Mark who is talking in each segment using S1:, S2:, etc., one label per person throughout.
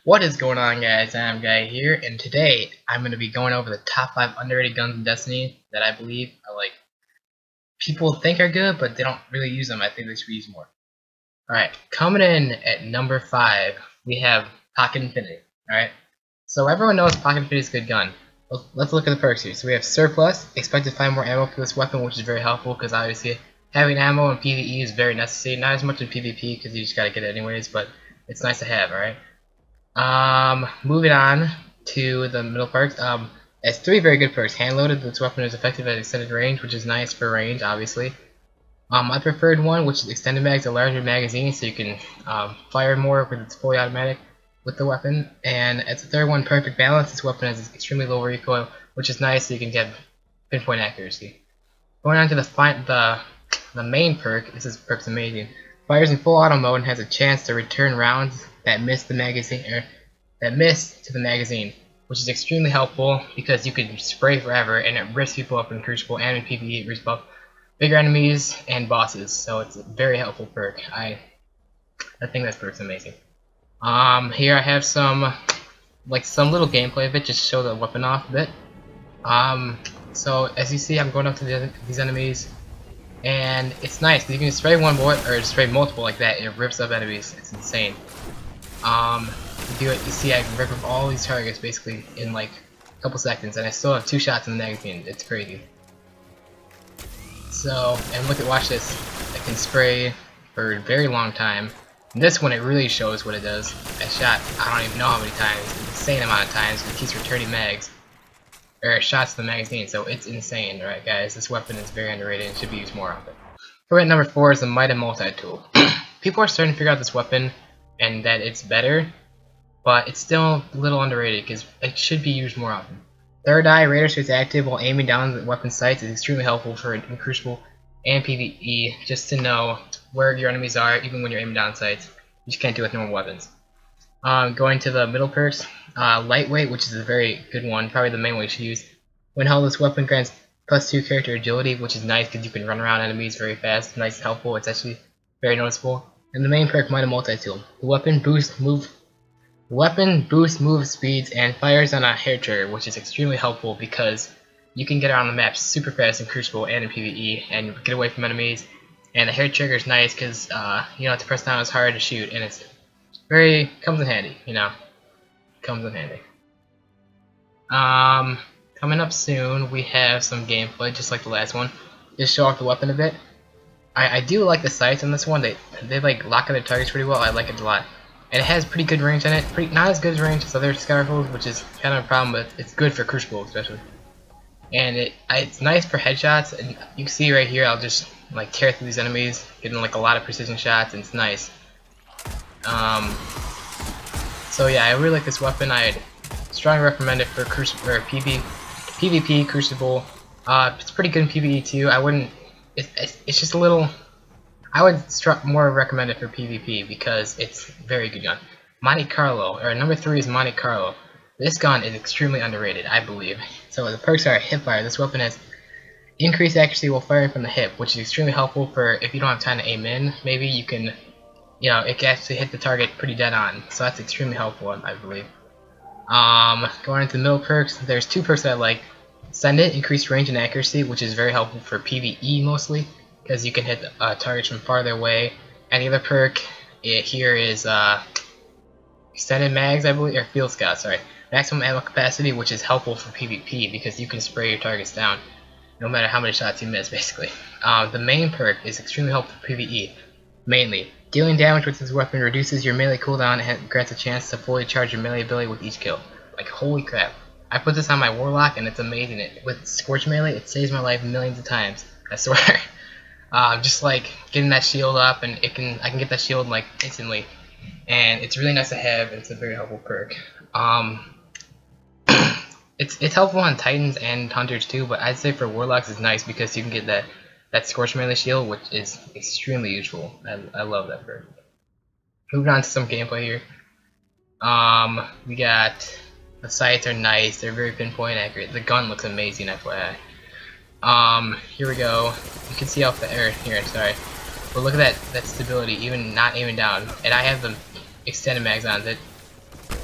S1: What is going on, guys? I'm Guy here, and today I'm going to be going over the top 5 underrated guns in Destiny that I believe are like people think are good, but they don't really use them. I think they should use more. Alright, coming in at number 5, we have Pocket Infinity. Alright, so everyone knows Pocket Infinity is a good gun. Let's look at the perks here. So we have Surplus, expect to find more ammo for this weapon, which is very helpful because obviously having ammo in PvE is very necessary. Not as much in PvP because you just gotta get it anyways, but it's nice to have. Alright. Moving on to the middle perks. It's 3 very good perks. Hand loaded, this weapon is effective at extended range, which is nice for range, obviously. My preferred one, which is extended mags, a larger magazine, so you can fire more with its fully automatic with the weapon. And as the third one, perfect balance. This weapon has extremely low recoil, which is nice, so you can get pinpoint accuracy. Going on to the main perk. This perk's amazing. Fires in full auto mode and has a chance to return rounds that miss the magazine to the magazine, which is extremely helpful because you can spray forever and it rips people up in Crucible and in PvE. It rips up bigger enemies and bosses, so it's a very helpful perk. I think this perk's amazing. Here I have some little gameplay of it, just to show the weapon off a bit. So as you see, I'm going up to these enemies. And it's nice because you can spray one bullet or spray multiple like that, and it rips up enemies. It's insane. You see, I can rip up all these targets basically in like a couple seconds, and I still have 2 shots in the magazine. It's crazy. So, and watch this. I can spray for a very long time. And this one, it really shows what it does. I shot, I don't even know how many times, an insane amount of times. It keeps returning mags. Or shots to the magazine, so it's insane. Alright guys, this weapon is very underrated and should be used more often. So at number 4 is the Mida-Multi tool. People are starting to figure out this weapon and that it's better, but it's still a little underrated because it should be used more often. Third eye, radar stays active while aiming down the weapon sights is extremely helpful for Crucible and PvE, just to know where your enemies are even when you're aiming down sights. You just can't do it with normal weapons. Going to the middle perks, lightweight, which is a very good one, probably the main one you should use. When held, this weapon grants +2 character agility, which is nice because you can run around enemies very fast. Nice and helpful. It's actually very noticeable. And the main perk, Mida-Multi tool. The weapon boosts move speeds and fires on a hair trigger, which is extremely helpful because you can get around the map super fast in Crucible and in PvE and get away from enemies. And the hair trigger is nice because you know, to press down is hard to shoot, and it's comes in handy, you know. Comes in handy. Coming up soon, we have some gameplay, just like the last one. Just show off the weapon a bit. I do like the sights on this one. They like lock on their targets pretty well. I like it a lot. And it has pretty good range on it. Not as good as range as other scout rifles, which is kind of a problem, but it's good for Crucible especially. And it's nice for headshots. And you can see right here, I'll just like tear through these enemies, getting like a lot of precision shots, and it's nice. So yeah, I really like this weapon. I'd strongly recommend it for Crucible or PvP Crucible. It's pretty good in PvE too. I wouldn't. It's just a little. I would more recommend it for PvP because it's a very good gun. Monte Carlo, or number 3 is Monte Carlo. This gun is extremely underrated, I believe. So the perks are hipfire. This weapon has increased accuracy while firing from the hip, which is extremely helpful for if you don't have time to aim in. Maybe you can. You know, it can actually hit the target pretty dead on, so that's extremely helpful, I believe. Going into the middle perks, there's 2 perks that I like. Send it, increased range and accuracy, which is very helpful for PvE mostly, because you can hit targets from farther away. And the other perk here is extended mags, I believe, or field scout, sorry. Maximum ammo capacity, which is helpful for PvP because you can spray your targets down, no matter how many shots you miss, basically. The main perk is extremely helpful for PvE, mainly. Dealing damage with this weapon reduces your melee cooldown and grants a chance to fully charge your melee ability with each kill. Like, holy crap. I put this on my Warlock and it's amazing. With Scorch Melee, it saves my life millions of times. I swear. Just like getting that shield up, and I can get that shield like instantly. And it's really nice to have, and it's a very helpful perk. It's helpful on Titans and Hunters too, but I'd say for Warlocks it's nice because you can get that Scorch Melee shield, which is extremely useful. I love that perk. Moving on to some gameplay here. We got the sights are nice. They're very pinpoint accurate. The gun looks amazing, FYI. Here we go. You can see off the air here. Sorry, but look at that stability, even not aiming down. And I have the extended mags on. That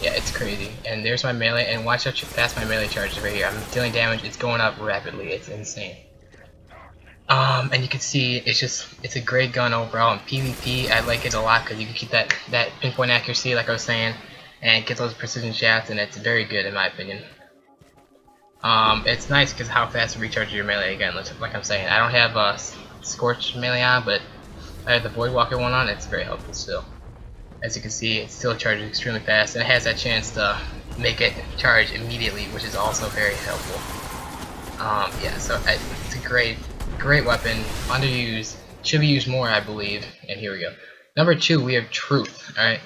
S1: Yeah, it's crazy. And there's my melee, and watch how fast my melee charges right here. I'm dealing damage, it's going up rapidly, it's insane. And you can see it's a great gun overall. In PvP, I like it a lot because you can keep that pinpoint accuracy, like I was saying, and get those precision shots, and it's very good in my opinion. It's nice because how fast it recharges your melee again. Like I'm saying, I don't have a Scorch melee on, but I have the Voidwalker one on. It's very helpful still. As you can see, it still charges extremely fast, and it has that chance to make it charge immediately, which is also very helpful. Yeah, so it's a great weapon, underused, should be used more, I believe. And here we go. Number 2, we have Truth. Alright,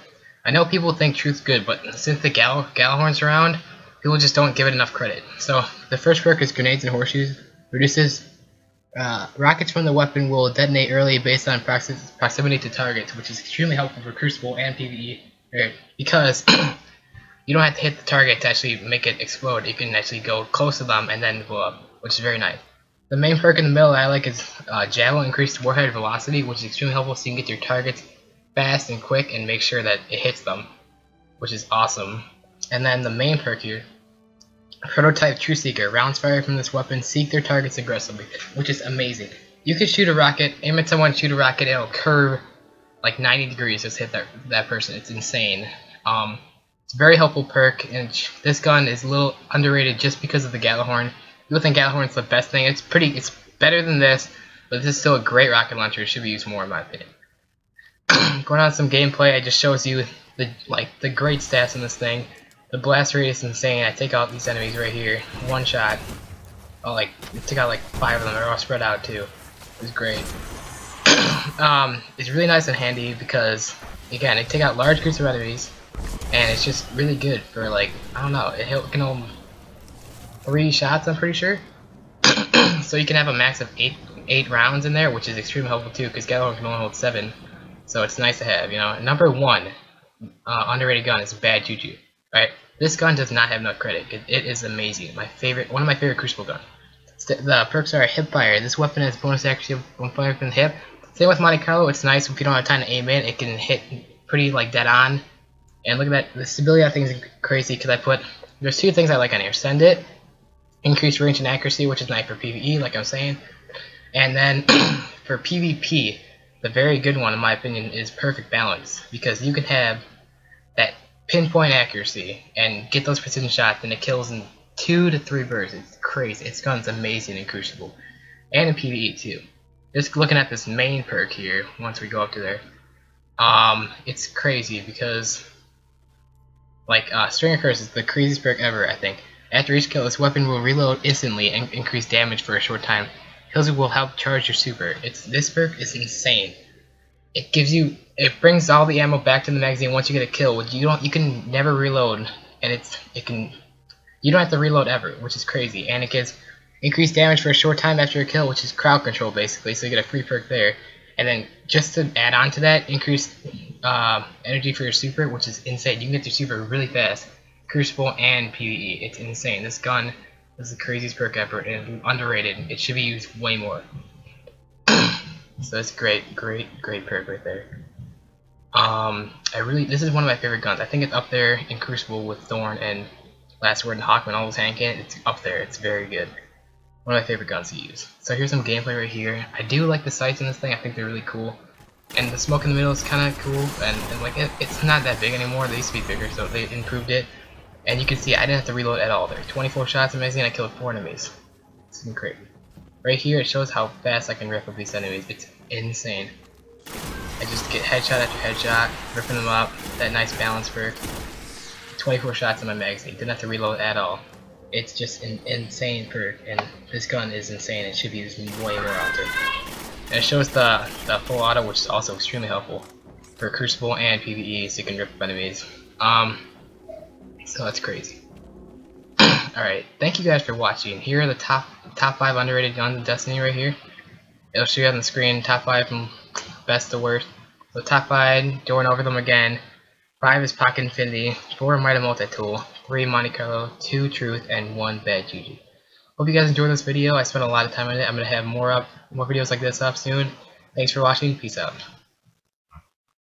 S1: I know people think Truth's good, but since the Gjallarhorn's around, people just don't give it enough credit. So the first perk is Grenades and Horseshoes. Reduces rockets from the weapon will detonate early based on proximity to targets, which is extremely helpful for Crucible and PvE, because you don't have to hit the target to actually make it explode. You can actually go close to them and then blow up, which is very nice. The main perk in the middle I like is Javelin, increased warhead velocity, which is extremely helpful so you can get your targets fast and quick and make sure that it hits them, which is awesome. And then the main perk here, Prototype True Seeker. Rounds fired from this weapon seek their targets aggressively, which is amazing. You can shoot a rocket, aim at someone, shoot a rocket, it'll curve like 90 degrees, just hit that person. It's insane. It's a very helpful perk, and this gun is a little underrated just because of the Gjallarhorn. People think Gjallarhorn's the best thing. It's better than this, but this is still a great rocket launcher. It should be used more in my opinion. Going on some gameplay, it just shows you the great stats in this thing. The blast rate is insane. I take out these enemies right here, one shot. Oh, I took out like 5 of them. They're all spread out too. It was great. It's really nice and handy because again, it take out large groups of enemies, and it's just really good for like, I don't know, it can hold 3 shots, I'm pretty sure. So you can have a max of 8 rounds in there, which is extremely helpful too, because Gjallarhorn can only hold 7. So it's nice to have, you know. Number 1 underrated gun is Bad Juju. Right, this gun does not have enough credit. It is amazing. One of my favorite Crucible guns. The perks are Hip Fire. This weapon has bonus accuracy when firing from the hip. Same with Monte Carlo. It's nice if you don't have time to aim in. It can hit pretty like dead on. And look at that. The stability of things is crazy because there's 2 things I like on here. Send it, increase range and accuracy, which is nice for PvE, like I'm saying. And then for PvP, the very good one in my opinion is Perfect Balance, because you can have that pinpoint accuracy and get those precision shots, and it kills in 2 to 3 birds. It's crazy. This gun's amazing in Crucible and in PvE too. Just looking at this main perk here, once we go up to there, it's crazy because like String of Curse is the craziest perk ever, I think. After each kill, this weapon will reload instantly and increase damage for a short time. Kills will help charge your super. This perk is insane. It brings all the ammo back to the magazine once you get a kill. You can never reload, and you don't have to reload ever, which is crazy. And it gives increased damage for a short time after a kill, which is crowd control basically. So you get a free perk there. And then just to add on to that, increased energy for your super, which is insane. You can get your super really fast, Crucible and PvE. It's insane. This gun is the craziest perk ever, and underrated. It should be used way more. So that's great perk right there. This is one of my favorite guns. I think it's up there in Crucible with Thorn and Last Word and Hawkman, all those hand cannons. It's up there. It's very good. One of my favorite guns to use. So here's some gameplay right here. I do like the sights in this thing. I think they're really cool. And the smoke in the middle is kind of cool. And like it's not that big anymore. They used to be bigger, so they improved it. And you can see I didn't have to reload at all there. 24 shots, amazing. I killed 4 enemies. It's crazy. Right here, it shows how fast I can rip up these enemies. It's insane. I just get headshot after headshot, ripping them up. That nice balance perk. 24 shots in my magazine. Didn't have to reload at all. It's just an insane perk, and this gun is insane. It should be used way more often. And it shows the full auto, which is also extremely helpful for Crucible and PvE, so you can rip up enemies. So that's crazy. Alright, thank you guys for watching. Here are the top 5 underrated guns in Destiny right here. It'll show you on the screen, top 5 from best to worst. So top 5, going over them again. 5 is Pocket Infinity, 4 Mida-Multi Tool, 3 Monte Carlo, 2 Truth, and 1 Bad Juju. Hope you guys enjoyed this video. I spent a lot of time on it. I'm going to have more videos like this up soon. Thanks for watching. Peace out.